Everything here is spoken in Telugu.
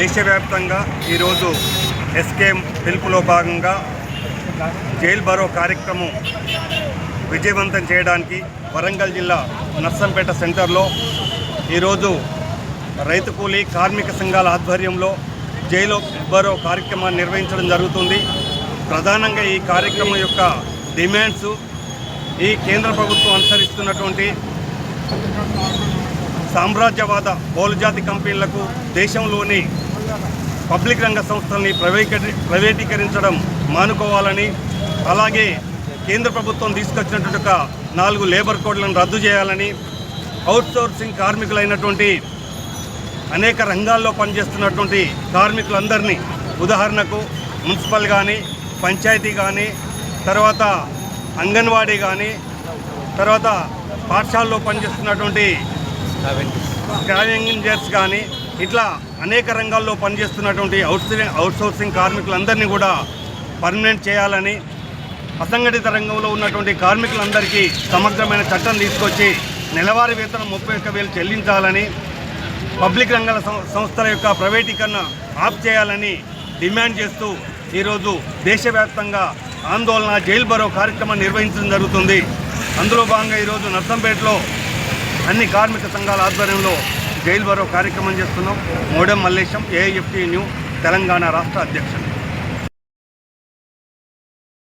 దేశవ్యాప్తంగా ఈరోజు ఎస్కేఎం పిలుపులో భాగంగా జైల్ బరో కార్యక్రమం విజయవంతం చేయడానికి వరంగల్ జిల్లా నర్సంపేట సెంటర్లో ఈరోజు రైతు కూలీ కార్మిక సంఘాల ఆధ్వర్యంలో జైలు బరో కార్యక్రమాన్ని నిర్వహించడం జరుగుతుంది. ప్రధానంగా ఈ కార్యక్రమం యొక్క డిమాండ్స్ ఈ కేంద్ర ప్రభుత్వం అనుసరిస్తున్నటువంటి సామ్రాజ్యవాద బహుళజాతి కంపెనీలకు దేశంలోని పబ్లిక్ రంగ సంస్థల్ని ప్రైవేటీకరించడం మానుకోవాలని, అలాగే కేంద్ర ప్రభుత్వం తీసుకొచ్చినటువంటి 4 లేబర్ కోడ్లను రద్దు చేయాలని, అవుట్సోర్సింగ్ కార్మికులైనటువంటి అనేక రంగాల్లో పనిచేస్తున్నటువంటి కార్మికులందరినీ, ఉదాహరణకు మున్సిపల్ కానీ, పంచాయతీ కానీ, తర్వాత అంగన్వాడీ కానీ, తర్వాత పాఠశాలలో పనిచేస్తున్నటువంటి స్కావెంజర్స్ కానీ, ఇట్లా అనేక రంగాల్లో పనిచేస్తున్నటువంటి అవుట్సోర్సింగ్ కార్మికులందరినీ కూడా పర్మనెంట్ చేయాలని, అసంఘటిత రంగంలో ఉన్నటువంటి కార్మికులందరికీ సమగ్రమైన చట్టం తీసుకొచ్చి నెలవారీ వేతనం 31,000 చెల్లించాలని, పబ్లిక్ రంగాల సంస్థల యొక్క ప్రైవేటీకరణ ఆఫ్ చేయాలని డిమాండ్ చేస్తూ ఈరోజు దేశవ్యాప్తంగా ఆందోళన జైల్ బరో కార్యక్రమాన్ని నిర్వహించడం జరుగుతుంది. అందులో భాగంగా ఈరోజు నర్సంపేటలో అన్ని కార్మిక సంఘాల ఆధ్వర్యంలో జైల్ బరో కార్యక్రమం చేస్తున్నాం. మోడెం మల్లేశం, ఏఐఎఫ్టీ న్యూ తెలంగాణ రాష్ట్ర అధ్యక్షుడు.